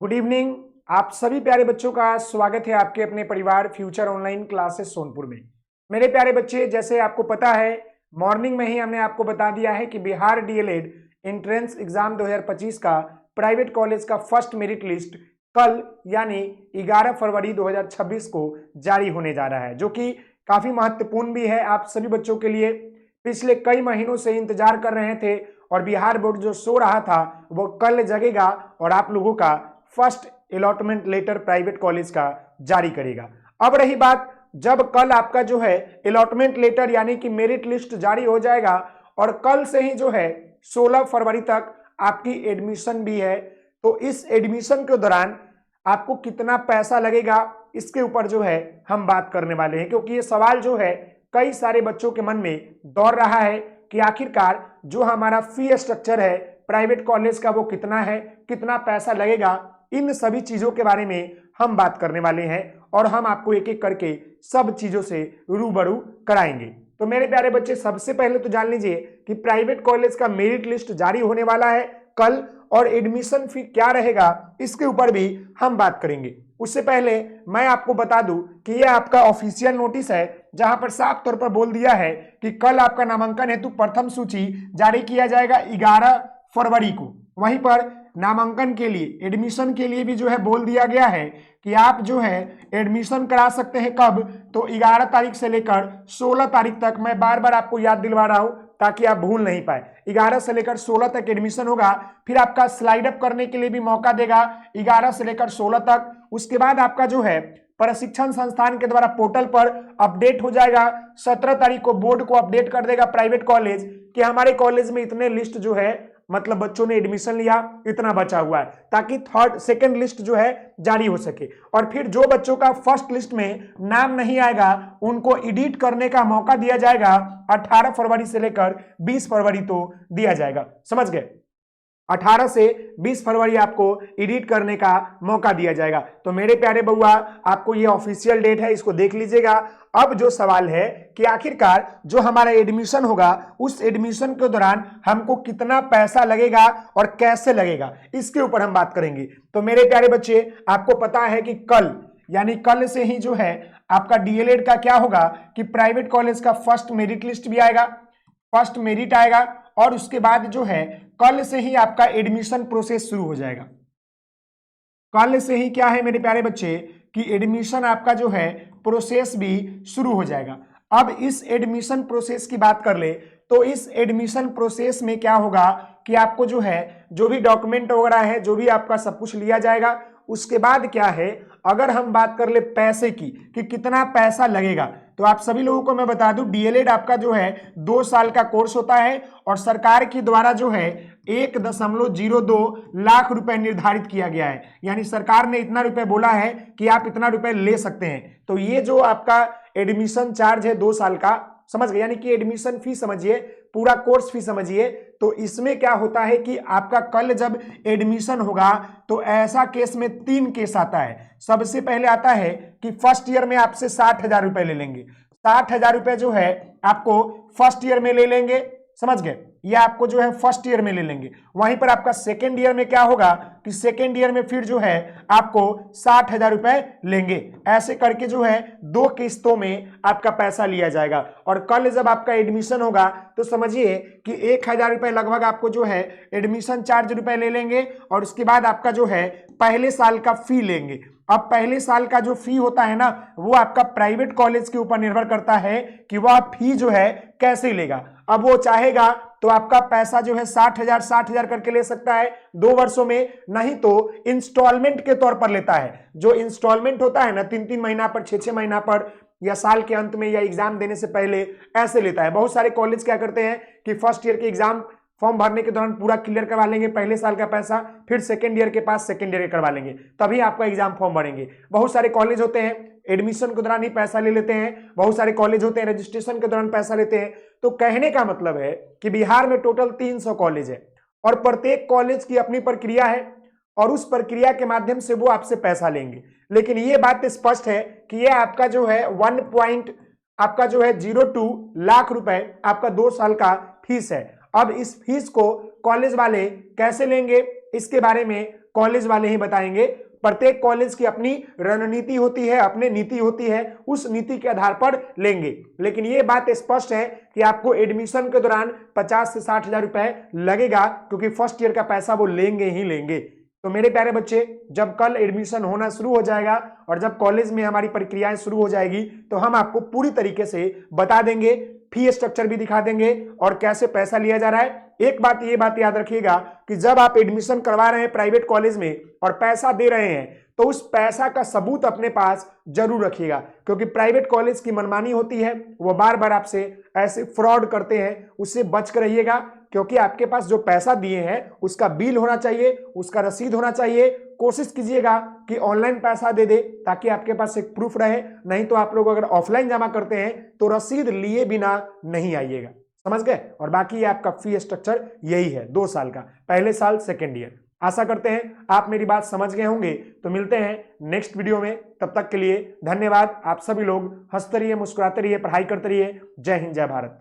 Good evening. आप सभी प्यारे बच्चों का स्वागत है आपके अपने परिवार फ्यूचर ऑनलाइन क्लासेस सोनपुर में। मेरे प्यारे बच्चे, जैसे आपको पता है मॉर्निंग में ही हमने आपको बता दिया है कि बिहार डीएलएड एंट्रेंस एग्जाम 2025 का प्राइवेट कॉलेज का फर्स्ट मेरिट लिस्ट कल यानी 11 फरवरी 2026 को जारी होने जा रहा है, जो कि काफी महत्वपूर्ण भी है आप सभी बच्चों के लिए। पिछले कई महीनों से इंतजार कर रहे थे और बिहार बोर्ड जो सो रहा था वो कल जगेगा और आप लोगों का first allotment letter private college का जारी करेगा। अब रही बात, जब कल आपका जो है अलॉटमेंट लेटर यानी कि मेरिट लिस्ट जारी हो जाएगा और कल से ही जो है 16 फरवरी तक आपकी एडमिशन भी है, तो इस एडमिशन के दौरान आपको कितना पैसा लगेगा इसके ऊपर जो है हम बात करने वाले हैं, क्योंकि ये सवाल जो है कई सारे बच्चों के मन में दौड़ रहा है कि आखिरकार जो हमारा फी स्ट्रक्चर है प्राइवेट कॉलेज का वो कितना है, कितना पैसा लगेगा। इन सभी चीजों के बारे में हम बात करने वाले हैं और हम आपको एक एक करके सब चीजों से रूबरू कराएंगे। तो मेरे प्यारे बच्चे, सबसे पहले तो जान लीजिए कि प्राइवेट कॉलेज का मेरिट लिस्ट जारी होने वाला है कल और एडमिशन फी क्या रहेगा इसके ऊपर भी हम बात करेंगे। उससे पहले मैं आपको बता दूं कि यह आपका ऑफिशियल नोटिस है जहां पर साफ तौर पर बोल दिया है कि कल आपका नामांकन हेतु प्रथम सूची जारी किया जाएगा 11 फरवरी को। वहीं पर नामांकन के लिए एडमिशन के लिए भी जो है बोल दिया गया है कि आप जो है एडमिशन करा सकते हैं कब, तो 11 तारीख से लेकर 16 तारीख तक। मैं बार बार आपको याद दिलवा रहा हूं ताकि आप भूल नहीं पाए। 11 से लेकर 16 तक एडमिशन होगा, फिर आपका स्लाइड अप करने के लिए भी मौका देगा 11 से लेकर 16 तक। उसके बाद आपका जो है प्रशिक्षण संस्थान के द्वारा पोर्टल पर अपडेट हो जाएगा। 17 तारीख को बोर्ड को अपडेट कर देगा प्राइवेट कॉलेज कि हमारे कॉलेज में इतने लिस्ट जो है मतलब बच्चों ने एडमिशन लिया, इतना बचा हुआ है, ताकि थर्ड सेकंड लिस्ट जो है जारी हो सके। और फिर जो बच्चों का फर्स्ट लिस्ट में नाम नहीं आएगा उनको एडिट करने का मौका दिया जाएगा। 18 फरवरी से लेकर 20 फरवरी तो दिया जाएगा, समझ गए। 18 से 20 फरवरी आपको एडिट करने का मौका दिया जाएगा। तो मेरे प्यारे बउआ, आपको ये ऑफिशियल डेट है, इसको देख लीजिएगा। अब जो सवाल है कि आखिरकार जो हमारा एडमिशन होगा उस एडमिशन के दौरान हमको कितना पैसा लगेगा और कैसे लगेगा, इसके ऊपर हम बात करेंगे। तो मेरे प्यारे बच्चे, आपको पता है कि कल यानी कल से ही जो है आपका डीएलएड का क्या होगा कि प्राइवेट कॉलेज का फर्स्ट मेरिट लिस्ट भी आएगा, फर्स्ट मेरिट आएगा और उसके बाद जो है कल से ही आपका एडमिशन प्रोसेस शुरू हो जाएगा। कल से ही क्या है मेरे प्यारे बच्चे कि एडमिशन आपका जो है प्रोसेस भी शुरू हो जाएगा। अब इस एडमिशन प्रोसेस की बात कर ले तो इस एडमिशन प्रोसेस में क्या होगा कि आपको जो है जो भी डॉक्यूमेंट वगैरह है जो भी आपका सब कुछ लिया जाएगा। उसके बाद क्या है, अगर हम बात कर ले पैसे की कि कितना पैसा लगेगा, तो आप सभी लोगों को मैं बता दूं डीएलएड आपका जो है 2 साल का कोर्स होता है और सरकार के द्वारा जो है 1.02 लाख रुपए निर्धारित किया गया है। यानी सरकार ने इतना रुपए बोला है कि आप इतना रुपए ले सकते हैं। तो ये जो आपका एडमिशन चार्ज है 2 साल का, समझ गए, यानी कि एडमिशन फी समझिए, पूरा कोर्स फी समझिए। तो इसमें क्या होता है कि आपका कल जब एडमिशन होगा तो ऐसा केस में 3 केस आता है। सबसे पहले आता है कि फर्स्ट ईयर में आपसे 60,000 रुपए ले लेंगे। 60,000 रुपए जो है आपको फर्स्ट ईयर में ले लेंगे, समझ गए, ये आपको जो है फर्स्ट ईयर में ले लेंगे। वहीं पर आपका सेकेंड ईयर में क्या होगा कि सेकेंड ईयर में फिर जो है आपको 60,000 रुपए लेंगे। ऐसे करके जो है 2 किस्तों में आपका पैसा लिया जाएगा। और कल जब आपका एडमिशन होगा तो समझिए कि 1,000 रुपए लगभग आपको जो है एडमिशन चार्ज रुपए ले लेंगे और उसके बाद आपका जो है पहले साल का फी लेंगे। अब पहले साल का जो फी होता है ना, वो आपका प्राइवेट कॉलेज के ऊपर निर्भर करता है कि वह फी जो है कैसे लेगा। अब वो चाहेगा तो आपका पैसा जो है 60,000 करके ले सकता है 2 वर्षों में, नहीं तो इंस्टॉलमेंट के तौर पर लेता है। जो इंस्टॉलमेंट होता है ना 3-3 महीना पर, 6-6 महीना पर, या साल के अंत में या एग्जाम देने से पहले ऐसे लेता है। बहुत सारे कॉलेज क्या करते हैं कि फर्स्ट ईयर के एग्जाम फॉर्म भरने के दौरान पूरा क्लियर करवा लेंगे पहले साल का पैसा, फिर सेकेंड ईयर के पास सेकेंड ईयर करवा लेंगे, तभी आपका एग्जाम फॉर्म भरेंगे। बहुत सारे कॉलेज होते हैं एडमिशन के दौरान ही पैसा ले लेते हैं, बहुत सारे कॉलेज होते हैं रजिस्ट्रेशन के दौरान पैसा लेते हैं। तो कहने का मतलब है कि बिहार में टोटल 300 कॉलेज है और प्रत्येक कॉलेज की अपनी प्रक्रिया है और उस प्रक्रिया के माध्यम से वो आपसे पैसा लेंगे। लेकिन ये बात स्पष्ट है कि ये आपका जो है 1.02 लाख रुपए आपका 2 साल का फीस है। अब इस फीस को कॉलेज वाले कैसे लेंगे इसके बारे में कॉलेज वाले ही बताएंगे। प्रत्येक कॉलेज की अपनी रणनीति होती है, अपनी नीति होती है, उस नीति के आधार पर लेंगे। लेकिन यह बात स्पष्ट है कि आपको एडमिशन के दौरान 50 से 60 हजार रुपए लगेगा, क्योंकि फर्स्ट ईयर का पैसा वो लेंगे ही लेंगे। तो मेरे प्यारे बच्चे, जब कल एडमिशन होना शुरू हो जाएगा और जब कॉलेज में हमारी प्रक्रियाएं शुरू हो जाएगी, तो हम आपको पूरी तरीके से बता देंगे, फी स्ट्रक्चर भी दिखा देंगे और कैसे पैसा लिया जा रहा है। एक बात, ये बात याद रखिएगा कि जब आप एडमिशन करवा रहे हैं प्राइवेट कॉलेज में और पैसा दे रहे हैं, तो उस पैसा का सबूत अपने पास जरूर रखिएगा, क्योंकि प्राइवेट कॉलेज की मनमानी होती है, वो बार बार आपसे ऐसे फ्रॉड करते हैं, उससे बच कर रहिएगा। क्योंकि आपके पास जो पैसा दिए हैं उसका बिल होना चाहिए, उसका रसीद होना चाहिए। कोशिश कीजिएगा कि ऑनलाइन पैसा दे दे, ताकि आपके पास एक प्रूफ रहे। नहीं तो आप लोग अगर ऑफलाइन जमा करते हैं तो रसीद लिए बिना नहीं आइएगा, समझ गए। और बाकी आपका फी स्ट्रक्चर यही है, 2 साल का, पहले साल सेकेंड ईयर। आशा करते हैं आप मेरी बात समझ गए होंगे। तो मिलते हैं नेक्स्ट वीडियो में, तब तक के लिए धन्यवाद। आप सभी लोग हंसते रहिए, मुस्कुराते रहिए, पढ़ाई करते रहिए। जय हिंद, जय भारत।